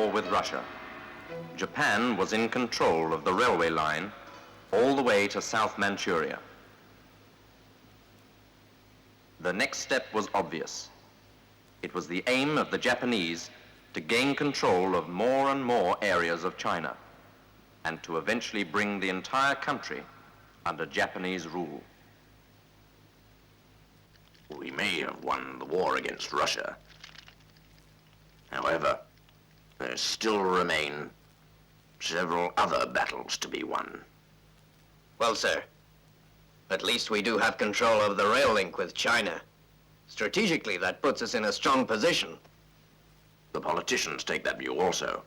war with Russia. Japan was in control of the railway line all the way to South Manchuria. The next step was obvious. It was the aim of the Japanese to gain control of more and more areas of China and to eventually bring the entire country under Japanese rule. We may have won the war against Russia. However, there still remain several other battles to be won. Well, sir, at least we do have control of the rail link with China. Strategically, that puts us in a strong position. The politicians take that view also.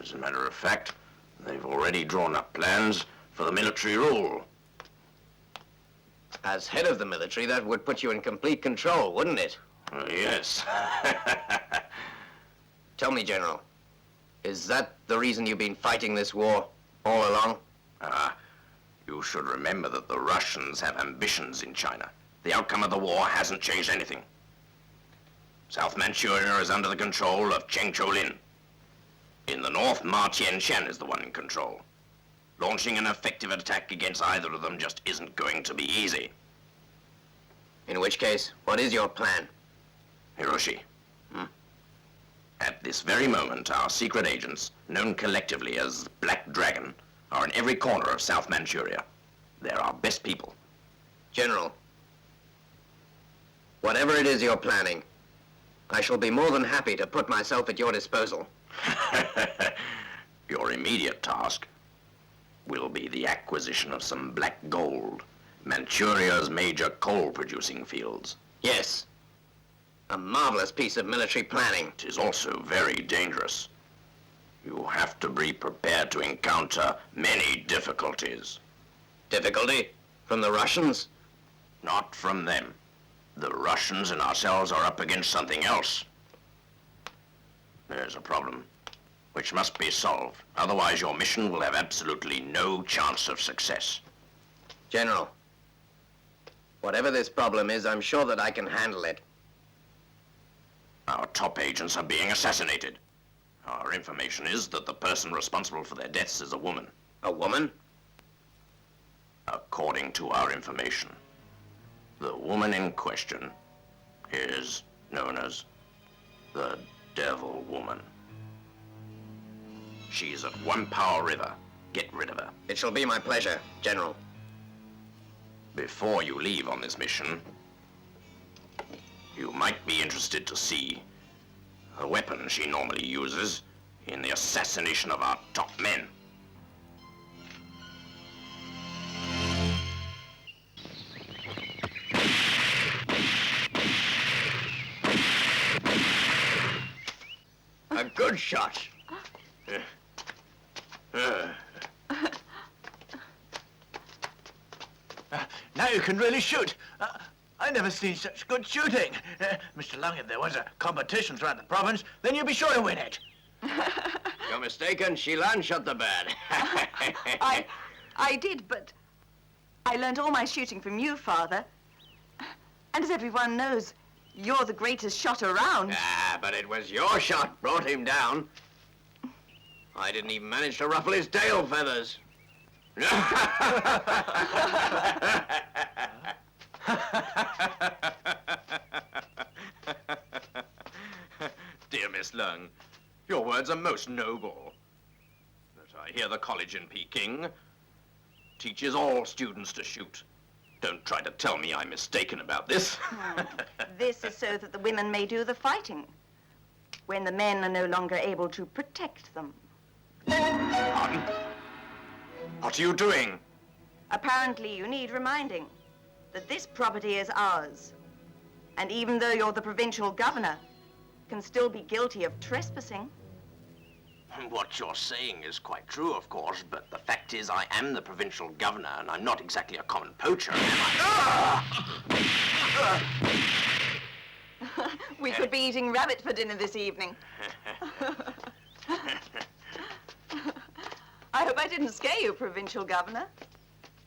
As a matter of fact, they've already drawn up plans for the military rule. As head of the military, that would put you in complete control, wouldn't it? Yes. Tell me, General, is that the reason you've been fighting this war all along? You should remember that the Russians have ambitions in China. The outcome of the war hasn't changed anything. South Manchuria is under the control of Cheng Cho-lin. In the north, Ma Tian-shan is the one in control. Launching an effective attack against either of them just isn't going to be easy. In which case, what is your plan? Hiroshi. At this very moment, our secret agents, known collectively as Black Dragon, are in every corner of South Manchuria. They're our best people. General, whatever it is you're planning, I shall be more than happy to put myself at your disposal. Your immediate task will be the acquisition of some black gold, Manchuria's major coal-producing fields. Yes. A marvelous piece of military planning. It is also very dangerous. You have to be prepared to encounter many difficulties. Difficulty? From the Russians? Not from them. The Russians and ourselves are up against something else. There's a problem which must be solved. Otherwise, your mission will have absolutely no chance of success. General, whatever this problem is, I'm sure that I can handle it. Our top agents are being assassinated. Our information is that the person responsible for their deaths is a woman. A woman? According to our information, the woman in question is known as the Devil Woman. She's at One Power River. Get rid of her. It shall be my pleasure, General. Before you leave on this mission, you might be interested to see the weapon she normally uses in the assassination of our top men. A good shot. Now you can really shoot. I never seen such good shooting. Mr. Long, if there was a competition throughout the province, then you'd be sure to win it. You're mistaken. Shilan shot the bird. I did, but I learned all my shooting from you, Father. And as everyone knows, you're the greatest shot around. But it was your shot brought him down. I didn't even manage to ruffle his tail feathers. Dear Miss Leung, your words are most noble. But I hear the college in Peking teaches all students to shoot. Don't try to tell me I'm mistaken about this. This is so that the women may do the fighting when the men are no longer able to protect them. Pardon? What are you doing? Apparently, you need reminding that this property is ours. And even though you're the provincial governor, can still be guilty of trespassing. What you're saying is quite true, of course, but the fact is I am the provincial governor, and I'm not exactly a common poacher, am I? We could be eating rabbit for dinner this evening. I hope I didn't scare you, provincial governor.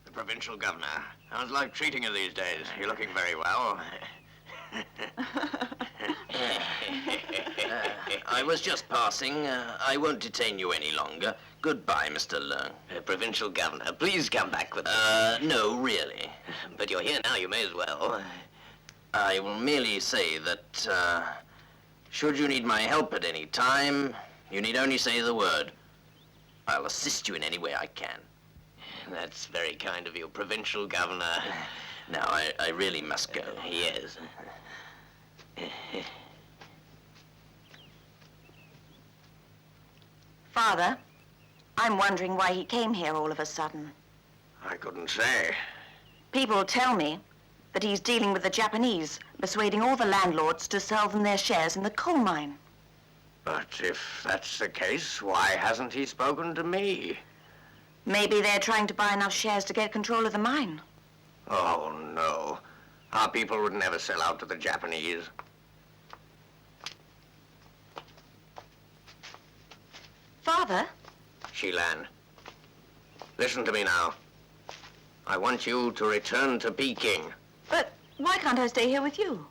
The provincial governor. How's life treating you these days? You're looking very well. I was just passing. I won't detain you any longer. Goodbye, Mr. Leung. Provincial Governor, please come back with us. No, really. But you're here now, you may as well. I will merely say that, should you need my help at any time, you need only say the word. I'll assist you in any way I can. That's very kind of you, Provincial Governor. Now, I really must go. Yes. Father, I'm wondering why he came here all of a sudden. I couldn't say. People tell me that he's dealing with the Japanese, persuading all the landlords to sell them their shares in the coal mine. But if that's the case, why hasn't he spoken to me? Maybe they're trying to buy enough shares to get control of the mine. Oh, no. Our people would never sell out to the Japanese. Father? Shilan, listen to me now. I want you to return to Peking. But why can't I stay here with you?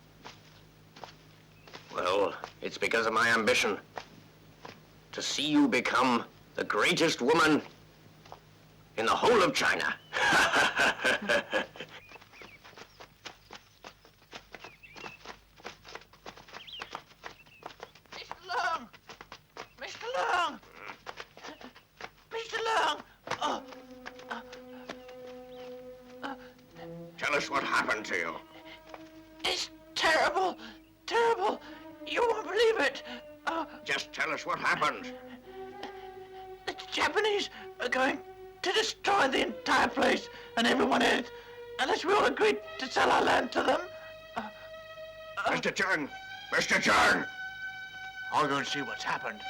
Well, it's because of my ambition to see you become the greatest woman in the whole of China. Mr. Leung! Mr. Leung! Mr. Leung! Oh. Tell us what happened to you. It's terrible! Terrible! You won't believe it! Just tell us what happened. The Japanese are going to destroy the entire place and everyone in it, unless we all agree to sell our land to them. Mr. Chun! Mr. Chun! I'll go and see what's happened.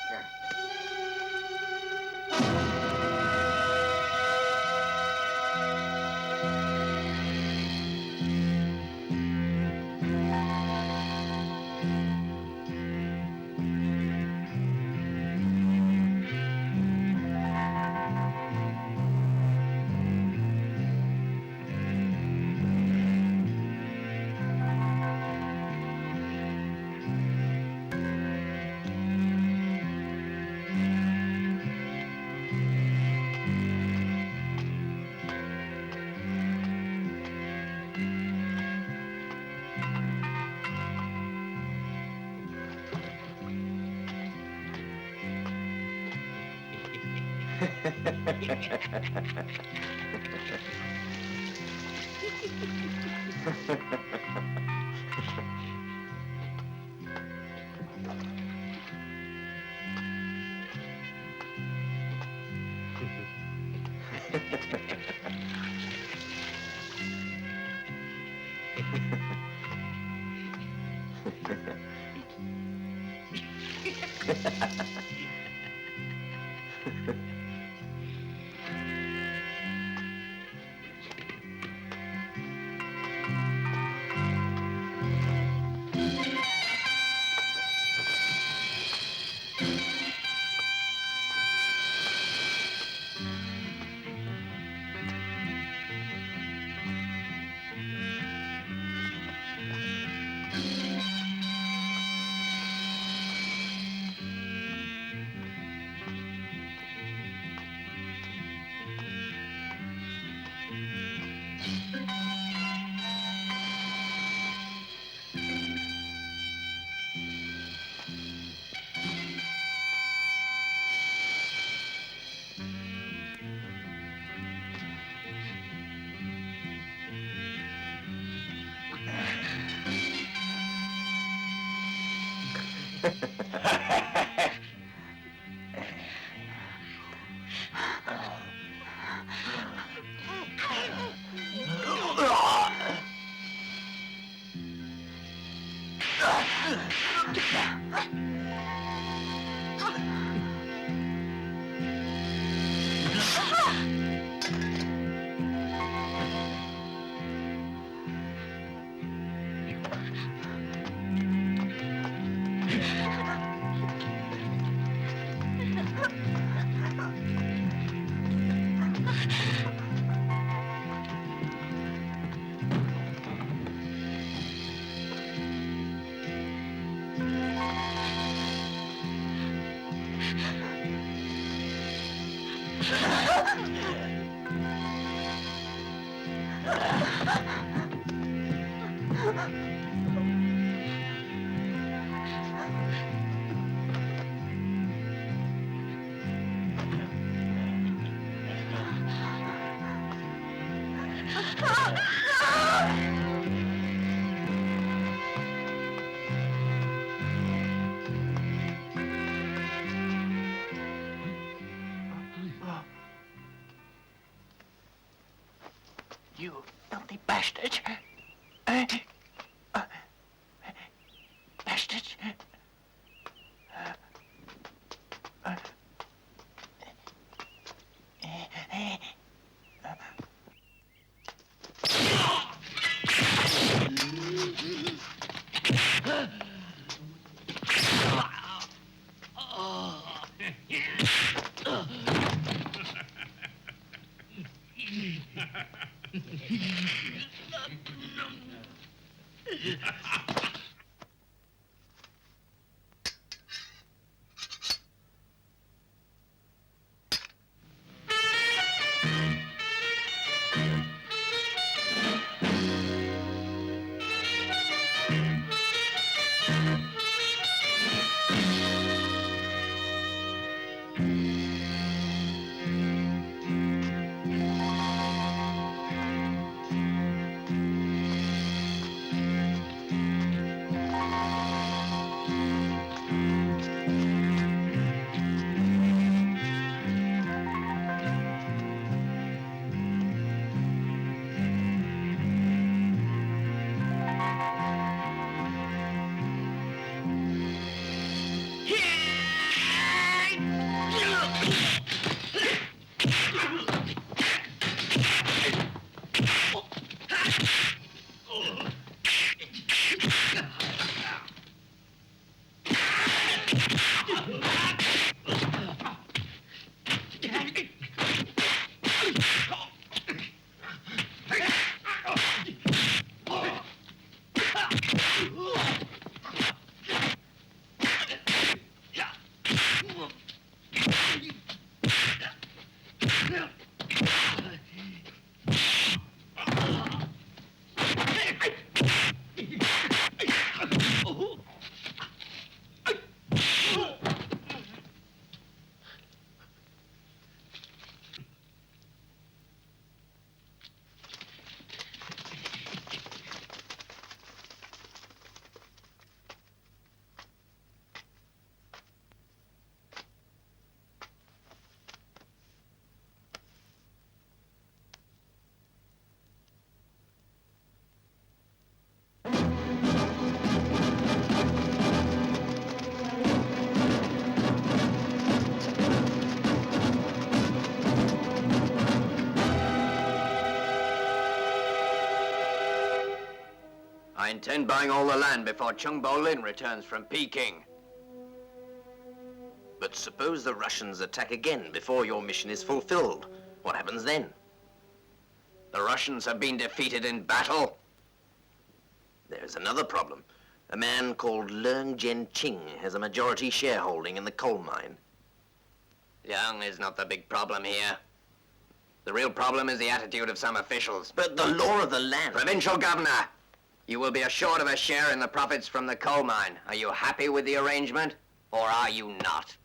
You filthy bastard. Bastards. I intend buying all the land before Chung Bo-Lin returns from Peking. But suppose the Russians attack again before your mission is fulfilled. What happens then? The Russians have been defeated in battle. There's another problem. A man called Leung Jen-Ching has a majority shareholding in the coal mine. Young is not the big problem here. The real problem is the attitude of some officials. But the law of the land... Provincial governor, you will be assured of a share in the profits from the coal mine. Are you happy with the arrangement, or are you not?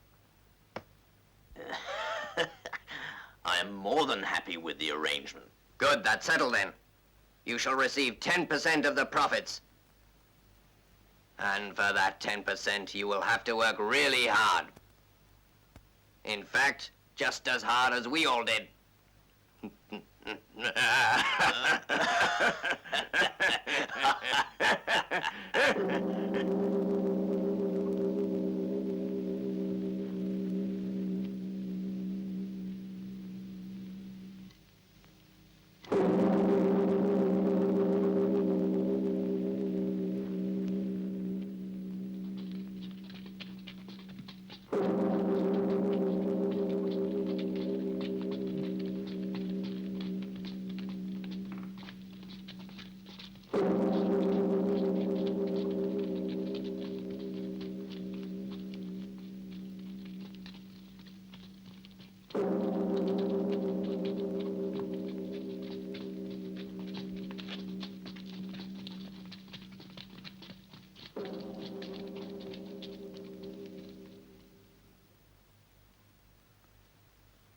I am more than happy with the arrangement. Good, that's settled then. You shall receive 10% of the profits. And for that 10%, you will have to work really hard. In fact, just as hard as we all did.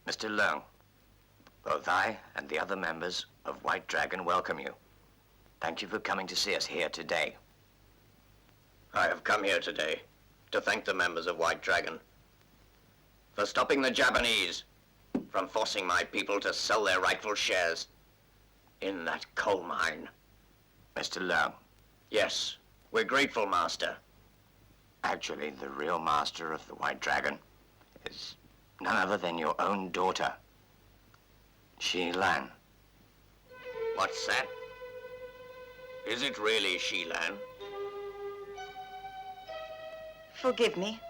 Mr. Leung, both I and the other members of White Dragon welcome you. Thank you for coming to see us here today. I have come here today to thank the members of White Dragon for stopping the Japanese from forcing my people to sell their rightful shares in that coal mine. Mr. Leung. Yes, we're grateful, Master. Actually, the real master of the White Dragon is none other than your own daughter, Shi Lan. What's that? Is it really Shi Lan? Forgive me.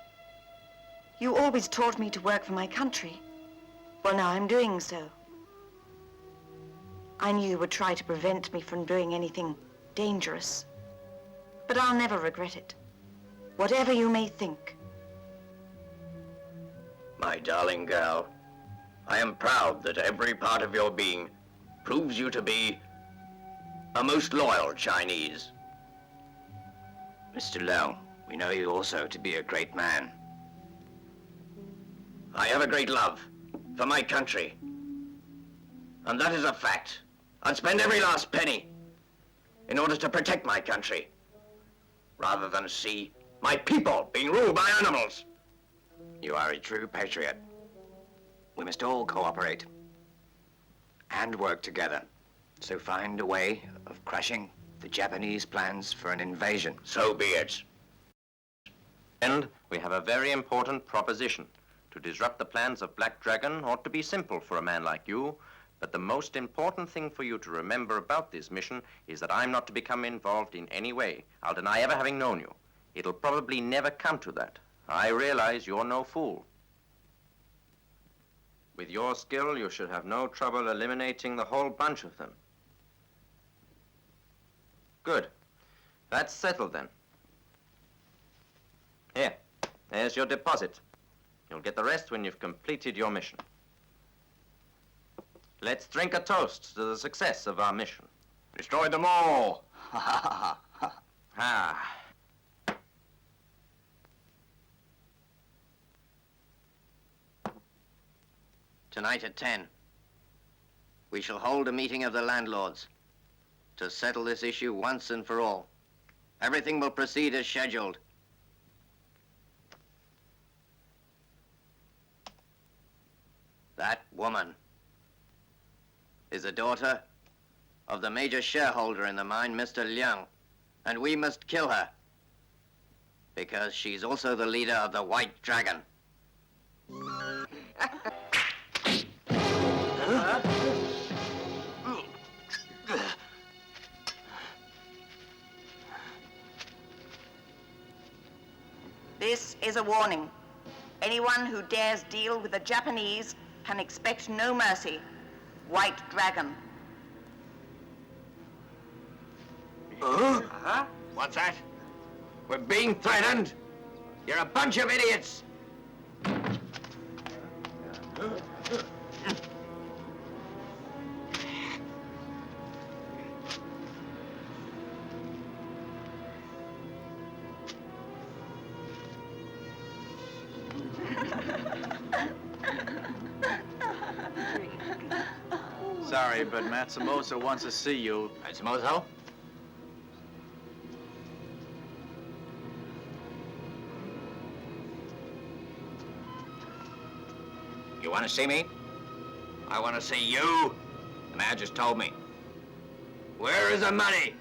You always taught me to work for my country. Well, now I'm doing so. I knew you would try to prevent me from doing anything dangerous. But I'll never regret it. Whatever you may think. My darling girl, I am proud that every part of your being proves you to be a most loyal Chinese. Mr. Leung, we know you also to be a great man. I have a great love for my country. And that is a fact. I'd spend every last penny in order to protect my country, rather than see my people being ruled by animals. You are a true patriot. We must all cooperate and work together. So find a way of crushing the Japanese plans for an invasion. So be it. And we have a very important proposition. To disrupt the plans of Black Dragon ought to be simple for a man like you, but the most important thing for you to remember about this mission is that I'm not to become involved in any way. I'll deny ever having known you. It'll probably never come to that. I realize you're no fool. With your skill, you should have no trouble eliminating the whole bunch of them. Good. That's settled then. Here, there's your deposit. You'll get the rest when you've completed your mission. Let's drink a toast to the success of our mission. Destroy them all. Ah. Tonight at 10, we shall hold a meeting of the landlords to settle this issue once and for all. Everything will proceed as scheduled. That woman is the daughter of the major shareholder in the mine, Mr. Leung, and we must kill her because she's also the leader of the White Dragon. This is a warning. Anyone who dares deal with the Japanese can expect no mercy. White Dragon. What's that? We're being threatened? You're a bunch of idiots! Sorry, but Matsumoto wants to see you. Matsumoto? You want to see me? I want to see you. The man just told me. Where is the money?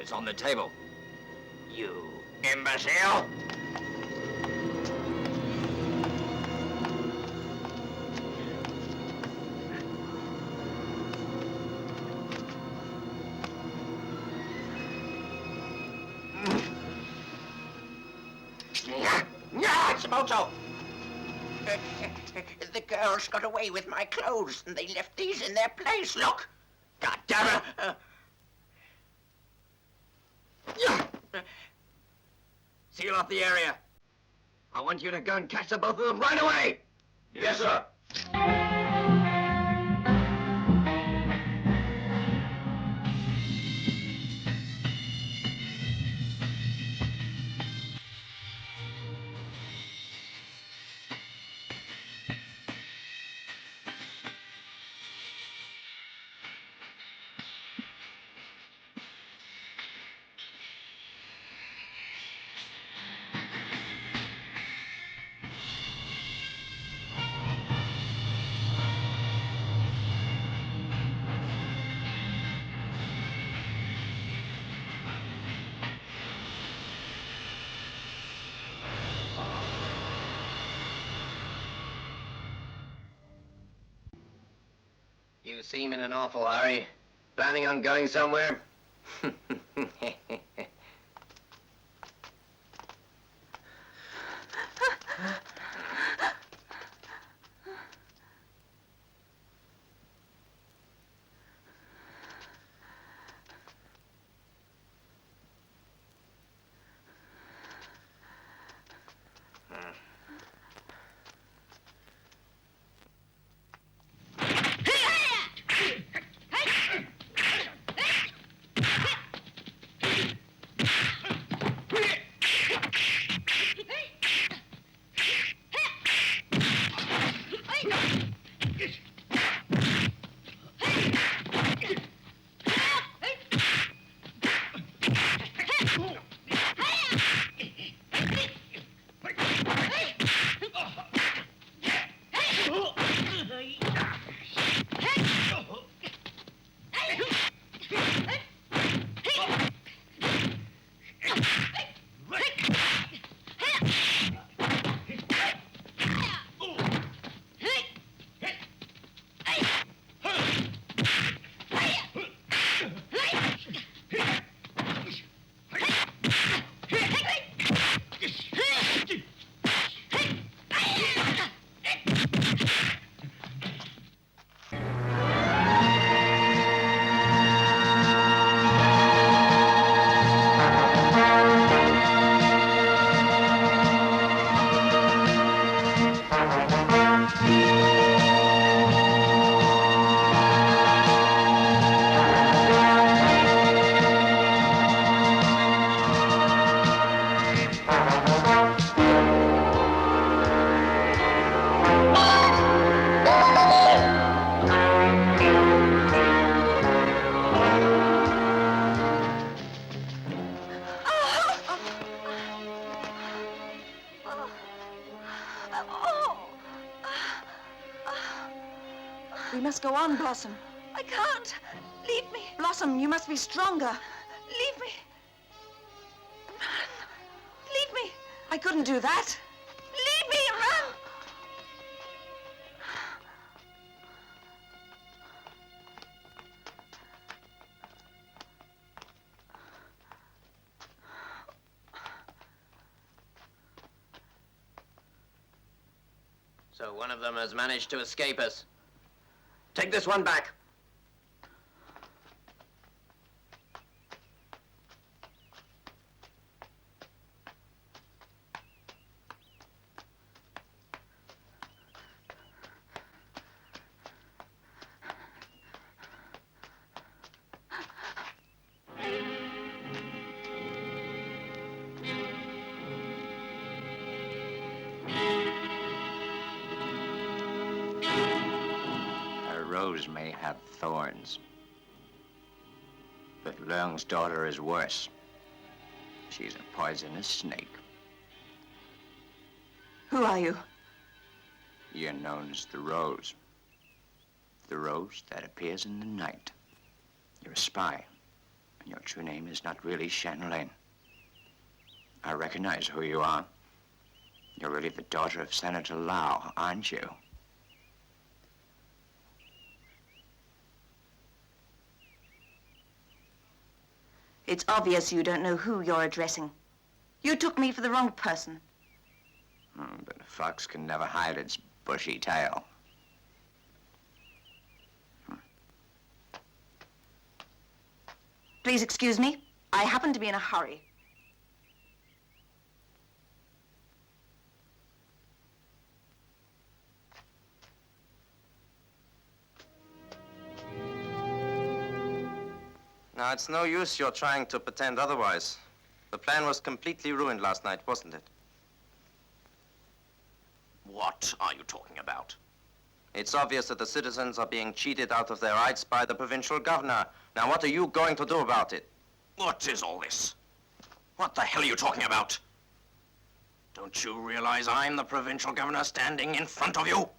It's on the table. You imbecile! Matsumoto! The girls got away with my clothes, and they left these in their place. Look! God damn it! Seal off the area. I want you to go and catch the both of them right away! Yes, sir. You seem in an awful hurry. Planning on going somewhere? We must go on, Blossom. I can't. Leave me. Blossom, you must be stronger. Leave me. Run. Leave me. I couldn't do that. Leave me. Run. So one of them has managed to escape us. Take this one back. Rose may have thorns, but Leung's daughter is worse. She's a poisonous snake. Who are you? You're known as the Rose. The Rose that appears in the night. You're a spy, and your true name is not really Shanlin. I recognize who you are. You're really the daughter of Senator Lau, aren't you? It's obvious you don't know who you're addressing. You took me for the wrong person. But a fox can never hide its bushy tail. Please excuse me. I happen to be in a hurry. Now, it's no use you're trying to pretend otherwise. The plan was completely ruined last night, wasn't it? What are you talking about? It's obvious that the citizens are being cheated out of their rights by the provincial governor. Now, what are you going to do about it? What is all this? What the hell are you talking about? Don't you realize I'm the provincial governor standing in front of you?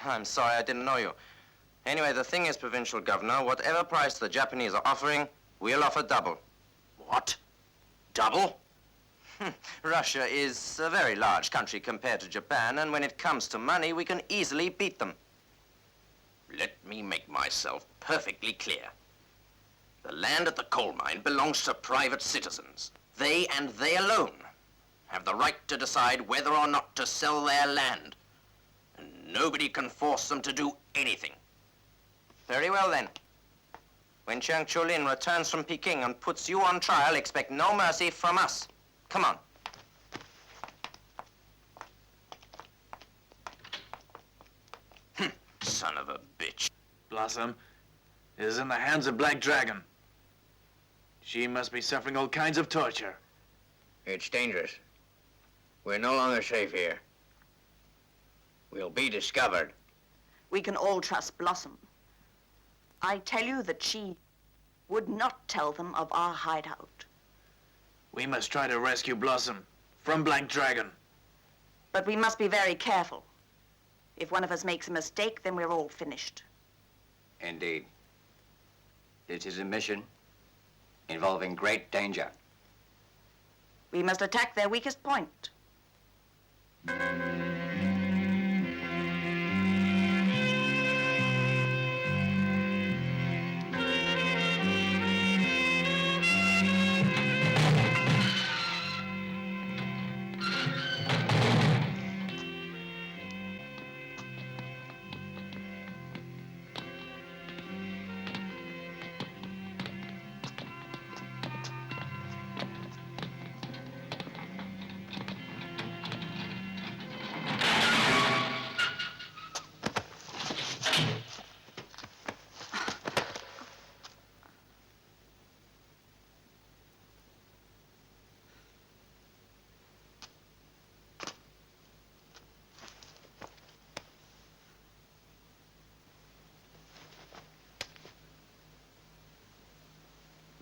I'm sorry, I didn't know you. Anyway, the thing is, provincial governor, whatever price the Japanese are offering, we'll offer double. What? Double? Russia is a very large country compared to Japan, and when it comes to money, we can easily beat them. Let me make myself perfectly clear. The land at the coal mine belongs to private citizens. They and they alone have the right to decide whether or not to sell their land. And nobody can force them to do anything. Very well, then. When Kang-Jo returns from Peking and puts you on trial, expect no mercy from us. Come on. Son of a bitch. Blossom is in the hands of Black Dragon. She must be suffering all kinds of torture. It's dangerous. We're no longer safe here. We'll be discovered. We can all trust Blossom. I tell you that she would not tell them of our hideout. We must try to rescue Blossom from Black Dragon. But we must be very careful. If one of us makes a mistake, then we're all finished. Indeed. It is a mission involving great danger. We must attack their weakest point.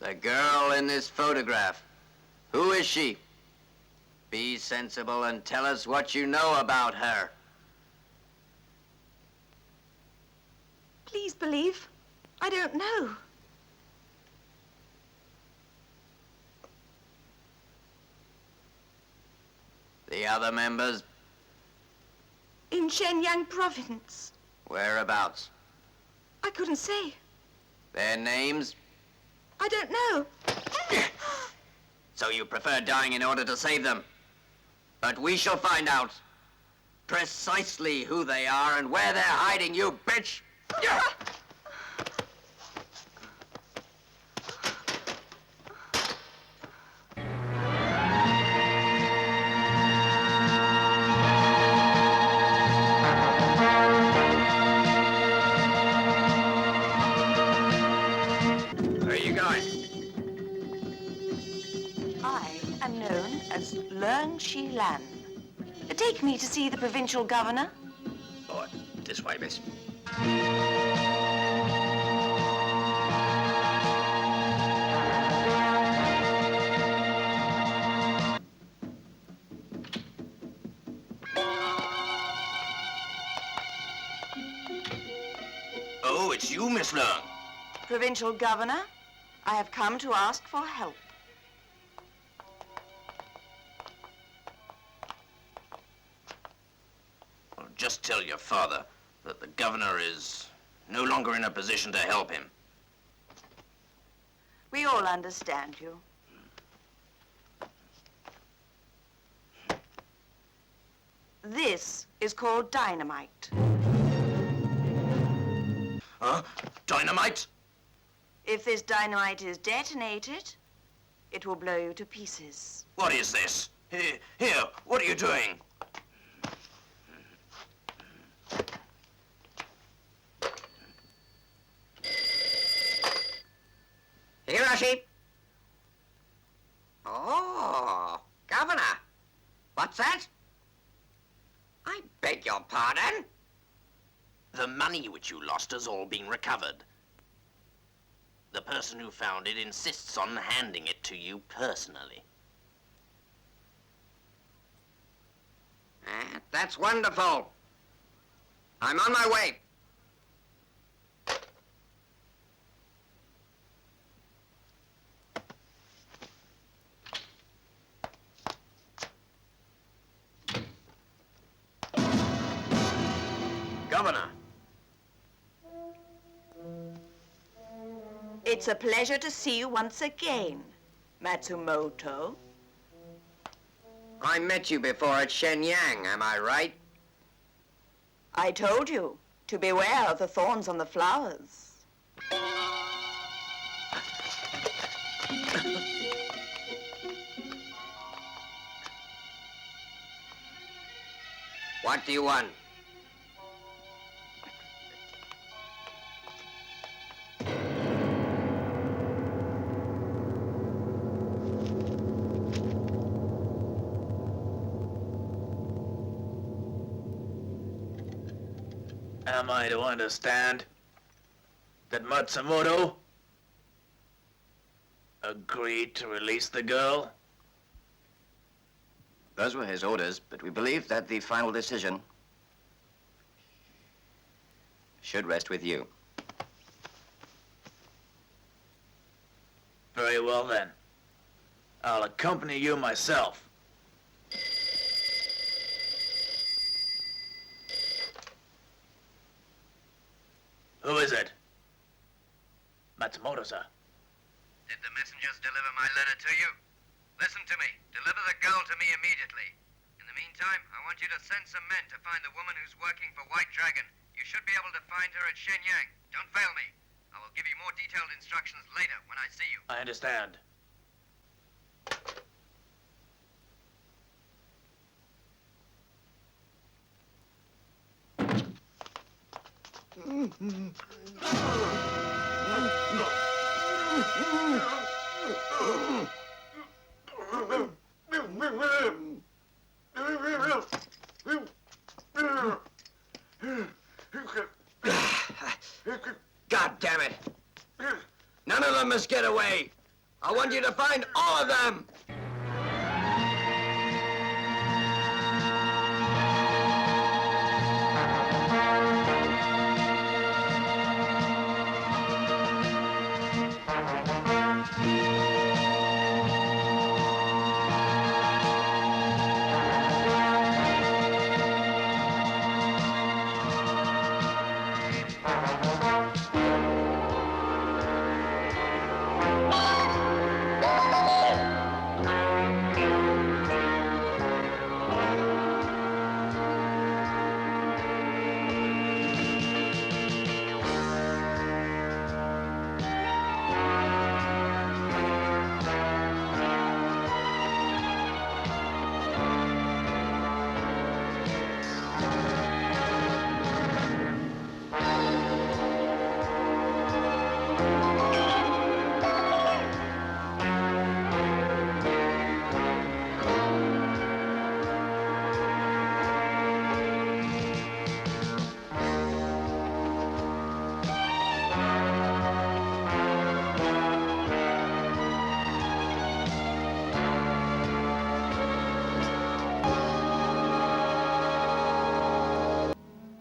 The girl in this photograph. Who is she? Be sensible and tell us what you know about her. Please believe. I don't know. The other members, In Shenyang province. whereabouts? I couldn't say. Their names? I don't know. So you prefer dying in order to save them. But we shall find out precisely who they are and where they're hiding, you bitch! Where are you going? I am known as Learn Shi Lan. Take me to see the provincial governor. Oh, this way, miss. Oh, it's you, Miss Leung. Provincial governor, I have come to ask for help. Well, just tell your father that the governor is no longer in a position to help him. We all understand you. This is called dynamite. Huh? Dynamite? If this dynamite is detonated, it will blow you to pieces. What is this? Here, what are you doing? Hiroshi! Oh, Governor. What's that? I beg your pardon? The money which you lost has all been recovered. The person who found it insists on handing it to you personally. That's wonderful. I'm on my way. Governor, It's a pleasure to see you once again, Matsumoto. I met you before at Shenyang, am I right? I told you to beware of the thorns on the flowers. What do you want? Am I to understand that Matsumoto agreed to release the girl? Those were his orders, but we believe that the final decision should rest with you. Very well then. I'll accompany you myself. Who is it? Matsumoto, sir. Did the messengers deliver my letter to you? Listen to me. Deliver the girl to me immediately. In the meantime, I want you to send some men to find the woman who's working for White Dragon. You should be able to find her at Shenyang. Don't fail me. I will give you more detailed instructions later when I see you. I understand. God damn it! None of them must get away! I want you to find all of them!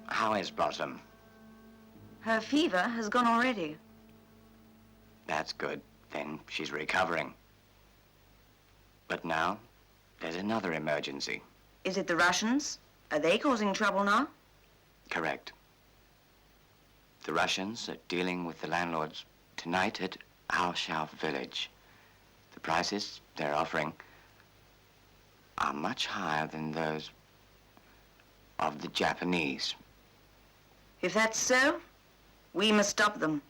How is Blossom? Her fever has gone already. That's good. Then she's recovering. But now, there's another emergency. Is it the Russians? Are they causing trouble now? Correct. The Russians are dealing with the landlords tonight at Aoshao village. The prices they're offering are much higher than those of the Japanese. If that's so, we must stop them.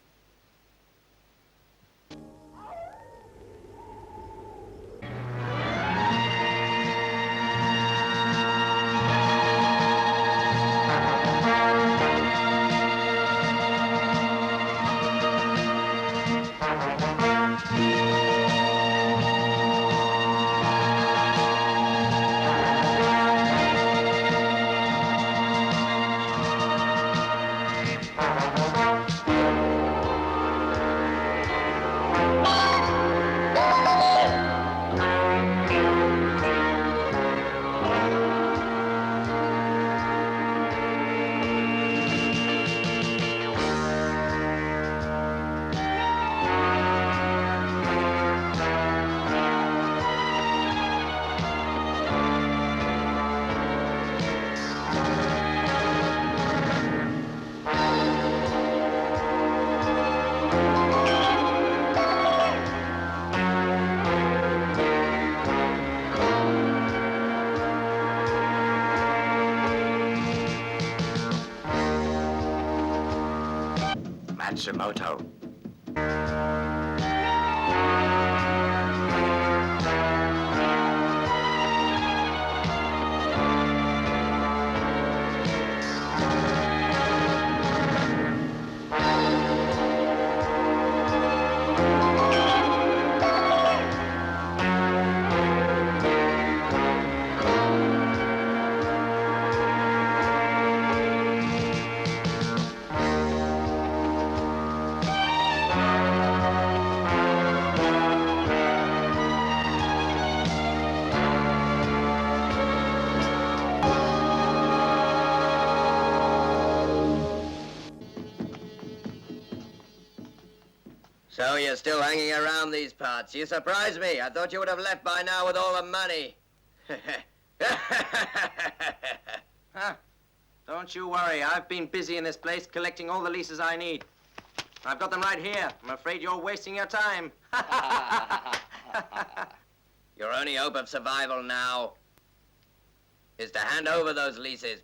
Matsumoto. So you're still hanging around these parts. You surprise me. I thought you would have left by now with all the money. Huh. Don't you worry. I've been busy in this place collecting all the leases I need. I've got them right here. I'm afraid you're wasting your time. Your only hope of survival now is to hand over those leases.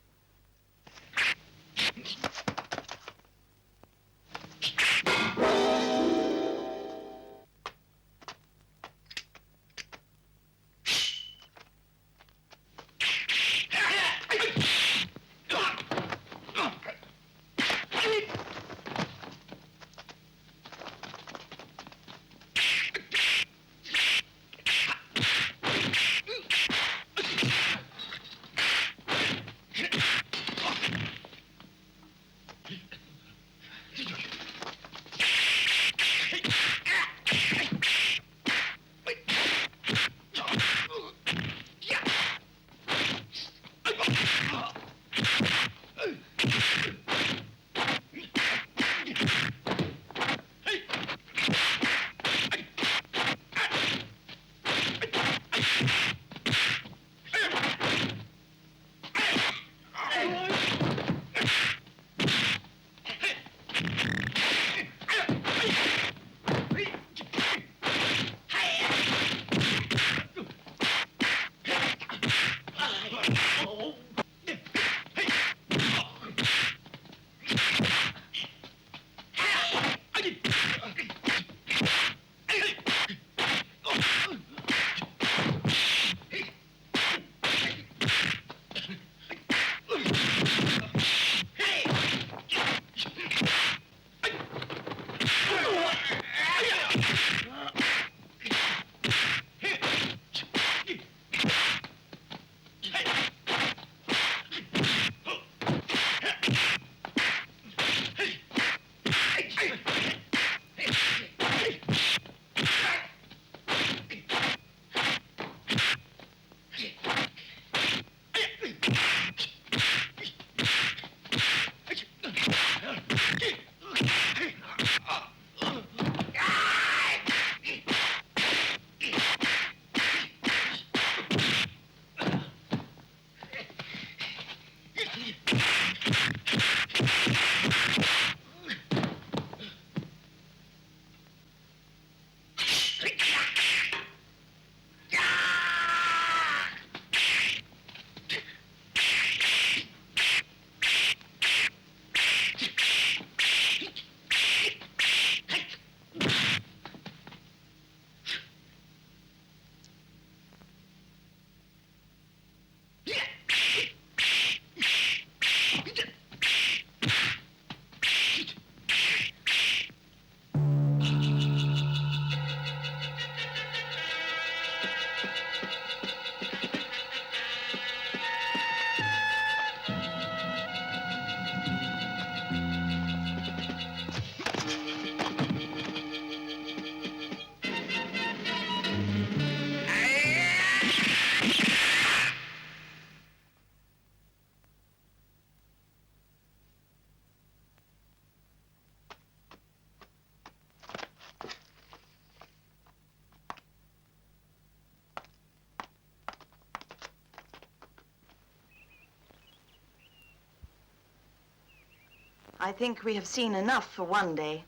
I think we have seen enough for one day.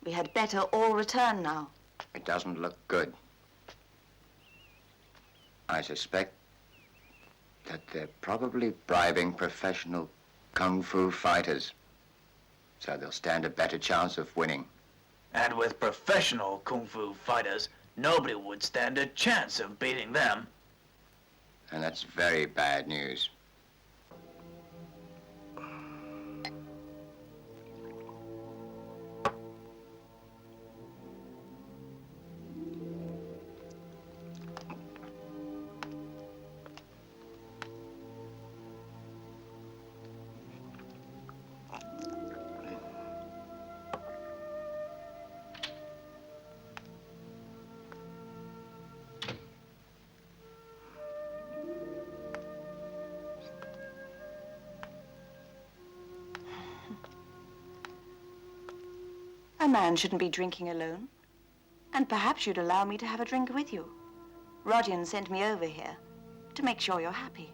We had better all return now. It doesn't look good. I suspect that they're probably bribing professional kung fu fighters. So they'll stand a better chance of winning. And with professional kung fu fighters, nobody would stand a chance of beating them. And that's very bad news. A man shouldn't be drinking alone. And perhaps you'd allow me to have a drink with you. Rodion sent me over here to make sure you're happy.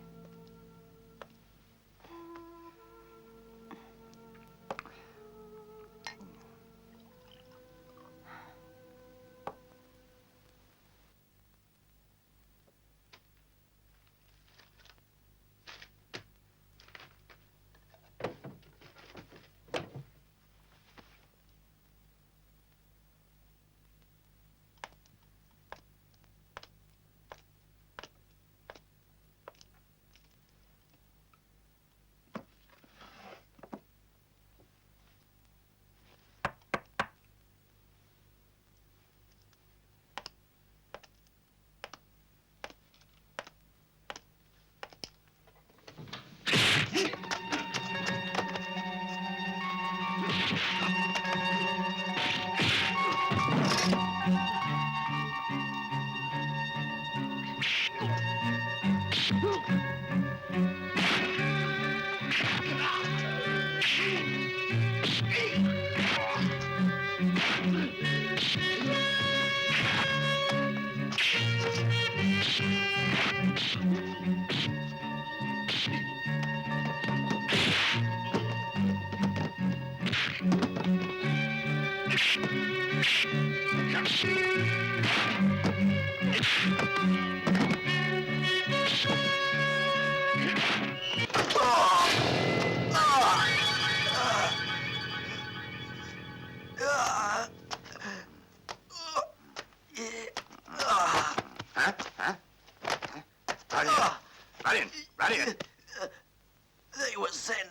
They were sent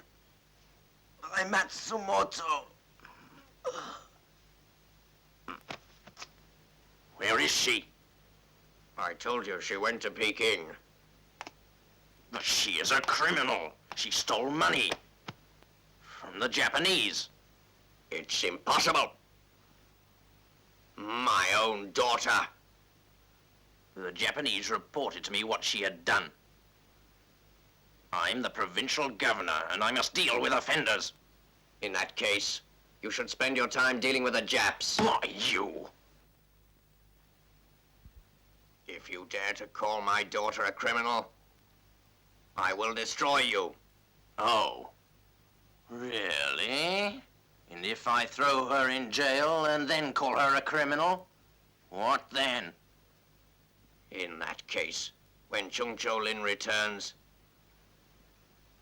by Matsumoto. Where is she? I told you she went to Peking. But she is a criminal. She stole money from the Japanese. It's impossible. My own daughter. The Japanese reported to me what she had done. I'm the provincial governor, and I must deal with offenders. In that case, you should spend your time dealing with the Japs. Why, you? If you dare to call my daughter a criminal, I will destroy you. Oh, really? And if I throw her in jail and then call her a criminal, what then? In that case, when Chung-Cho Lin returns,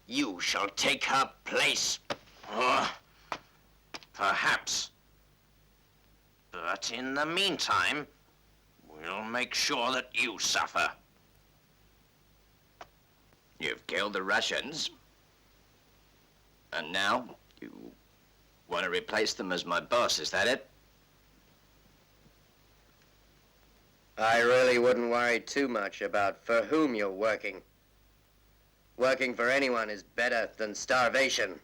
you shall take her place. Perhaps. But in the meantime, we'll make sure that you suffer. You've killed the Russians. And now, you want to replace them as my boss, is that it? I really wouldn't worry too much about for whom you're working. Working for anyone is better than starvation.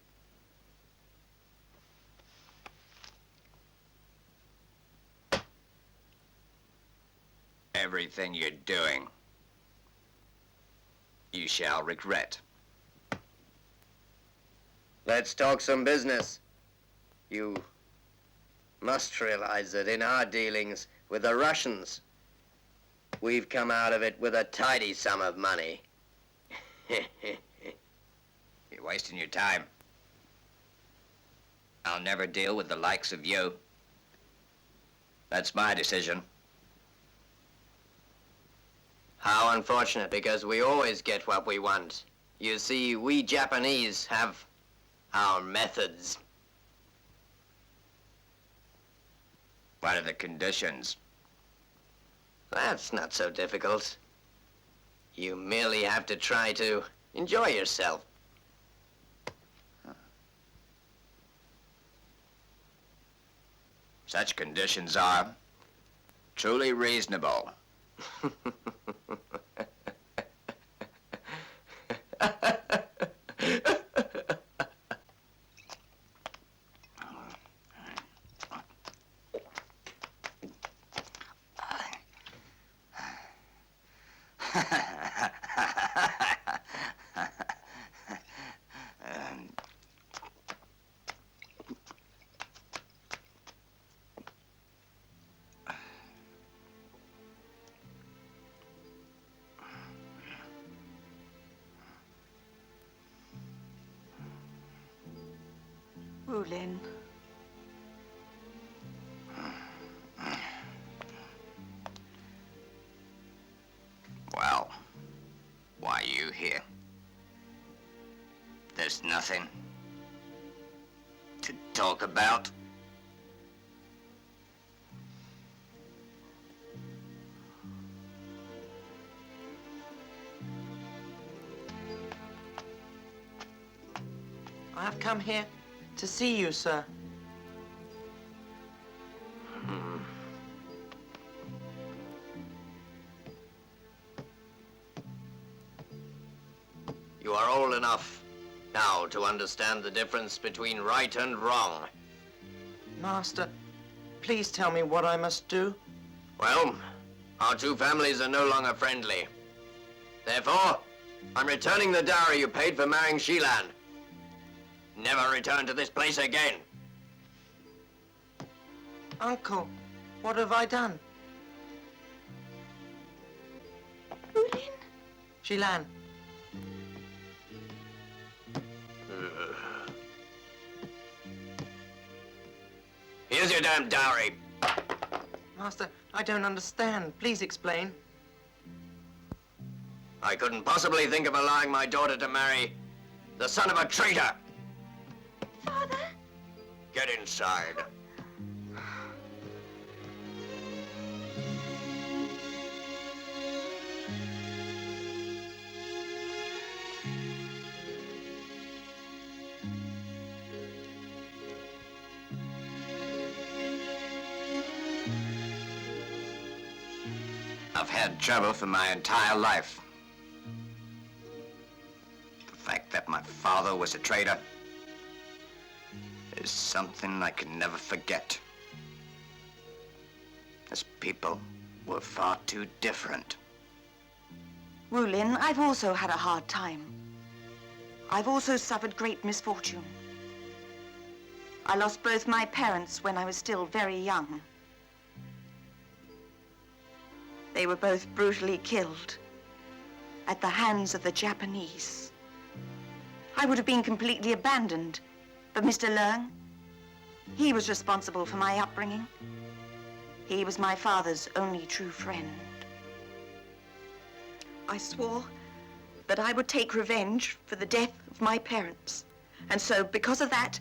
Everything you're doing, you shall regret. Let's talk some business. You must realize that in our dealings with the Russians, we've come out of it with a tidy sum of money. You're wasting your time. I'll never deal with the likes of you. That's my decision. How unfortunate, because we always get what we want. You see, we Japanese have our methods. What are the conditions? That's not so difficult. You merely have to try to enjoy yourself. Such conditions are truly reasonable. Wulin. Well, why are you here? There's nothing to talk about. I have come here to see you, sir. You are old enough now to understand the difference between right and wrong. Master, please tell me what I must do. Well, our two families are no longer friendly. Therefore, I'm returning the dowry you paid for marrying Shilan. Never return to this place again. Uncle, what have I done? Wulin? Shilan, Here's your damn dowry. Master, I don't understand. Please explain. I couldn't possibly think of allowing my daughter to marry the son of a traitor. Father? Get inside. I've had trouble for my entire life. The fact that my father was a traitor is something I can never forget. His people were far too different. Wulin, I've also had a hard time. I've also suffered great misfortune. I lost both my parents when I was still very young. They were both brutally killed at the hands of the Japanese. I would have been completely abandoned, but Mr. Leung, he was responsible for my upbringing. He was my father's only true friend. I swore that I would take revenge for the death of my parents. And so, because of that,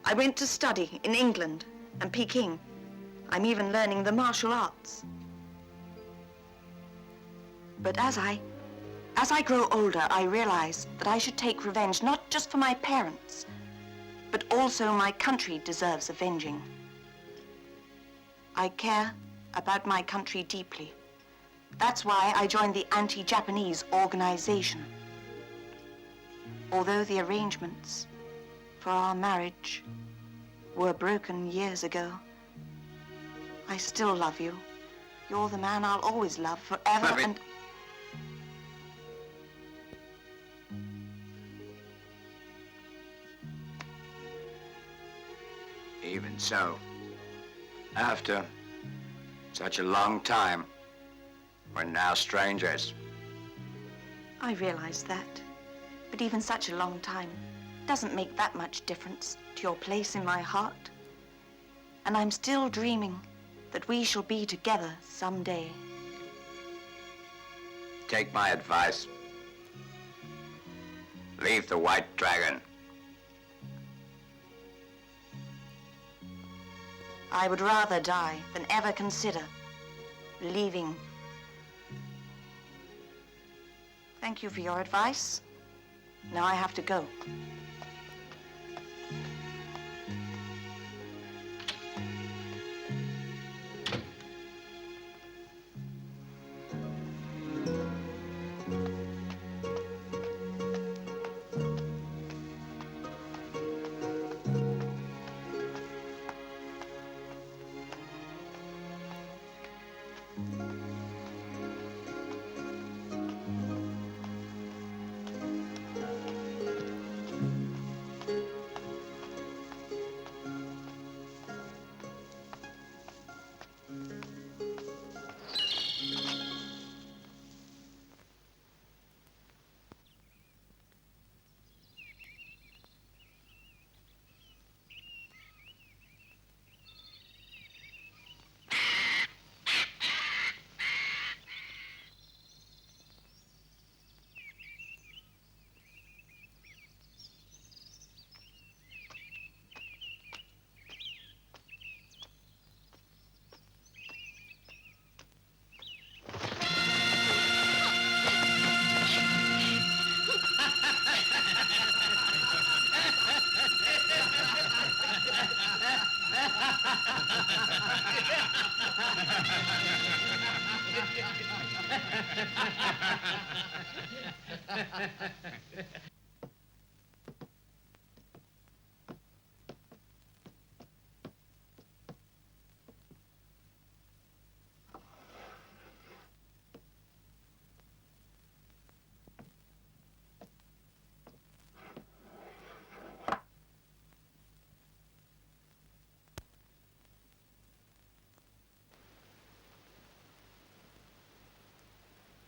I went to study in England and Peking. I'm even learning the martial arts. But as I grow older, I realize that I should take revenge not just for my parents, but also my country deserves avenging. I care about my country deeply. That's why I joined the anti-Japanese organization. Although the arrangements for our marriage were broken years ago, I still love you. You're the man I'll always love forever and... Even so, after such a long time, we're now strangers. I realize that. But even such a long time doesn't make that much difference to your place in my heart. And I'm still dreaming that we shall be together someday. Take my advice. Leave the White Dragon. I would rather die than ever consider leaving. Thank you for your advice. Now I have to go.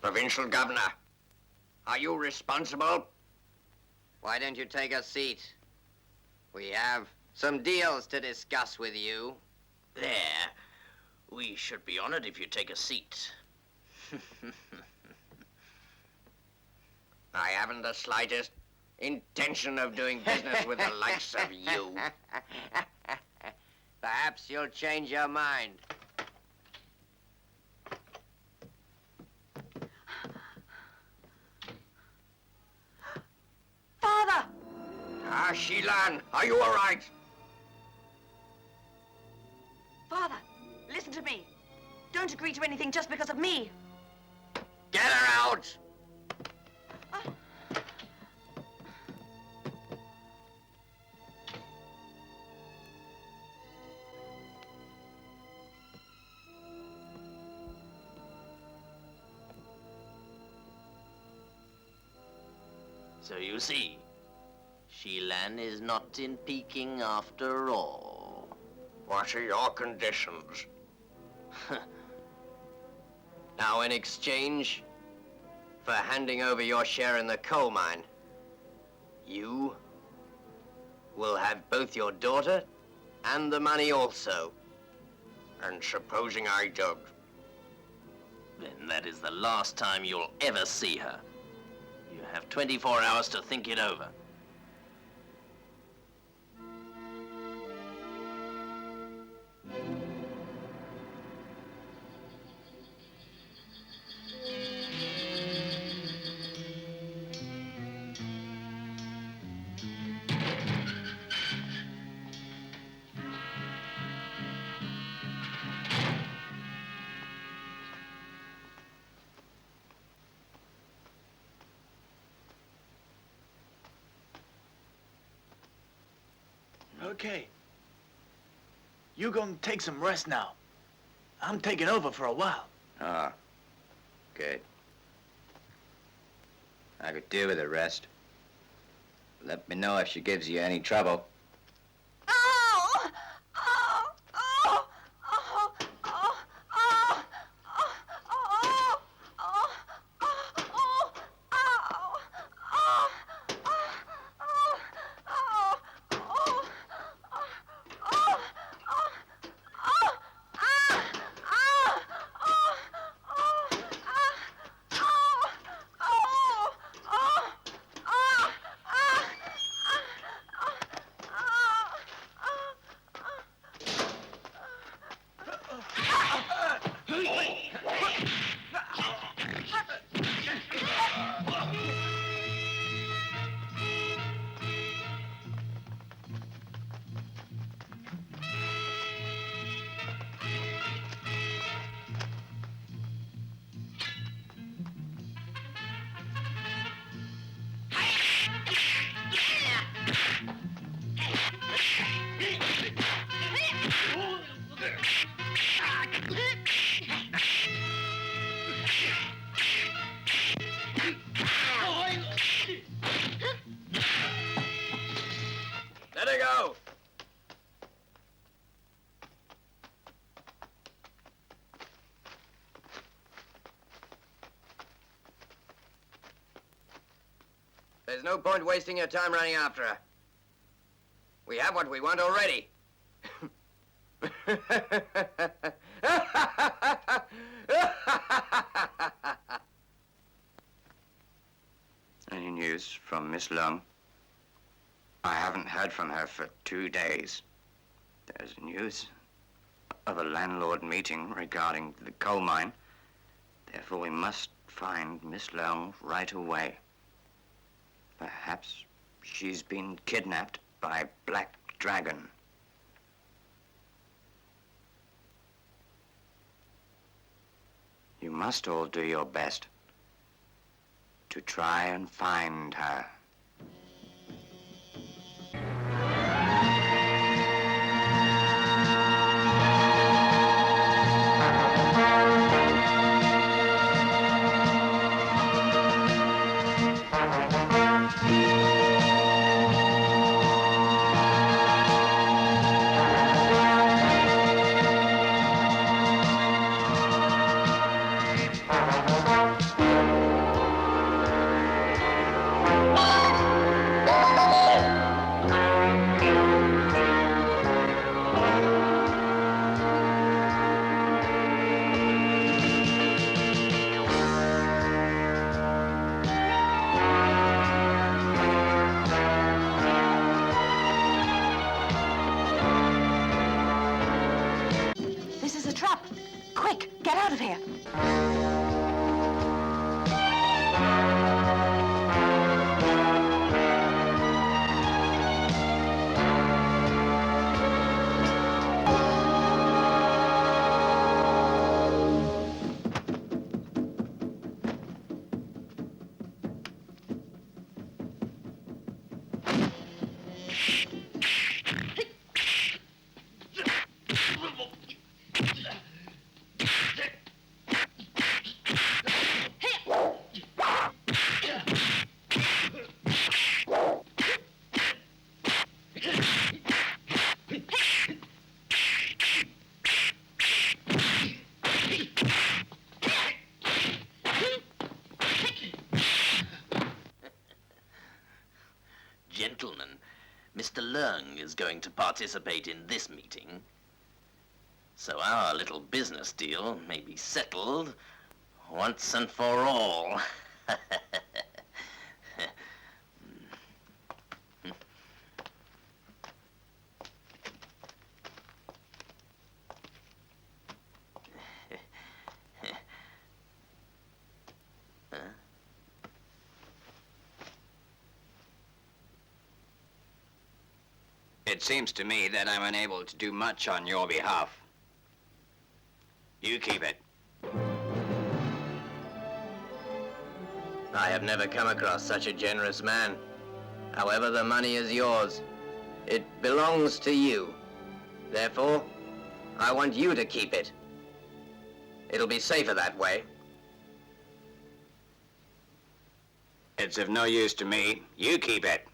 Provincial Governor, are you responsible? Why don't you take a seat? We have some deals to discuss with you. There. We should be honored if you take a seat. I haven't the slightest intention of doing business with the likes of you. Perhaps you'll change your mind. Father! Ah, Shilan, are you all right? Father, listen to me. Don't agree to anything just because of me. Get her out! So you see, Shilan is not in Peking after all. What are your conditions? Now, in exchange for handing over your share in the coal mine, you will have both your daughter and the money also. And supposing I don't? Then that is the last time you'll ever see her. You have 24 hours to think it over. Okay. You gonna take some rest now. I'm taking over for a while. Ah, good. I could do with a rest. Let me know if she gives you any trouble. Oh! Oh! Oh! Oh! Oh! Oh! Oh! Oh! There's no point wasting your time running after her. We have what we want already. Any news from Miss Leung? I haven't heard from her for 2 days. There's news of a landlord meeting regarding the coal mine. Therefore, we must find Miss Leung right away. Perhaps she's been kidnapped by Black Dragon. You must all do your best to try and find her. This is a trap. Quick, get out of here. Gentlemen, Mr. Leung is going to participate in this meeting. So our little business deal may be settled once and for all. It seems to me that I'm unable to do much on your behalf. You keep it. I have never come across such a generous man. However, the money is yours. It belongs to you. Therefore, I want you to keep it. It'll be safer that way. It's of no use to me. You keep it.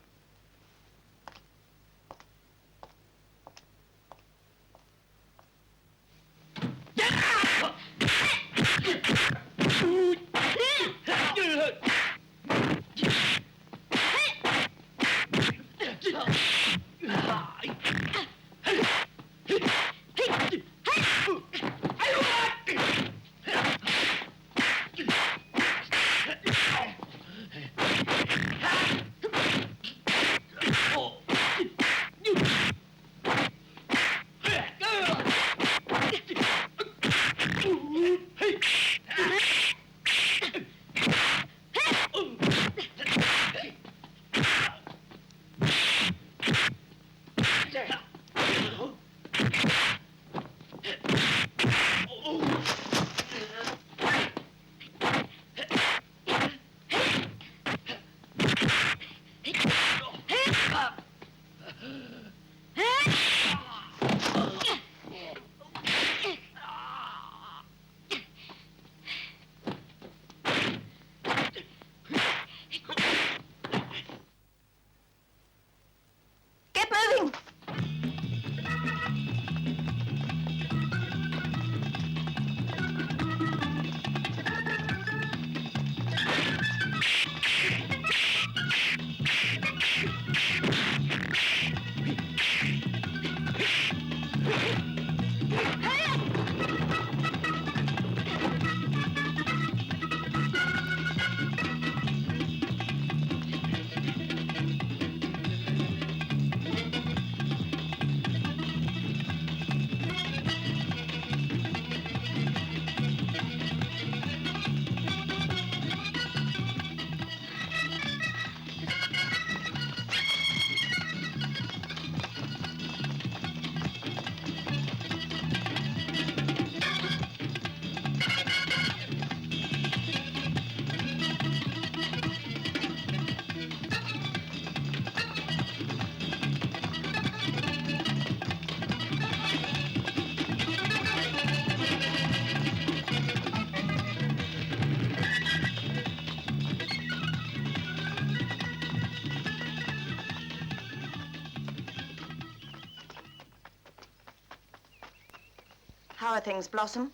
How are things, Blossom?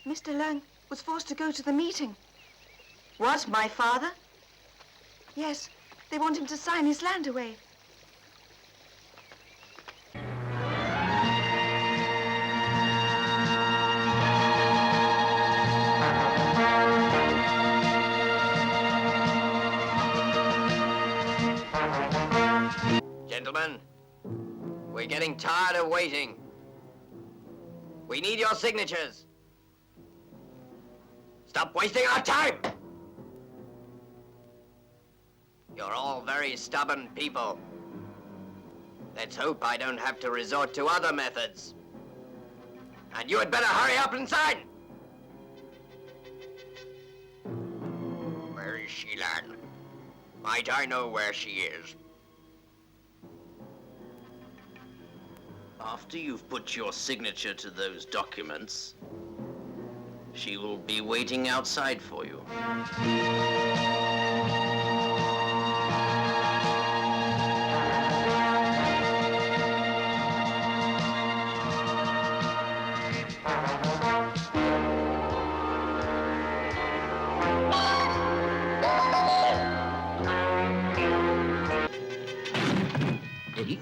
Mr. Leung was forced to go to the meeting. What, my father? Yes, they want him to sign his land away. Gentlemen, we're getting tired of waiting. We need your signatures. Stop wasting our time! You're all very stubborn people. Let's hope I don't have to resort to other methods. And you had better hurry up and sign! Where is she, Lan? Might I know where she is? After you've put your signature to those documents, she will be waiting outside for you. Eddie?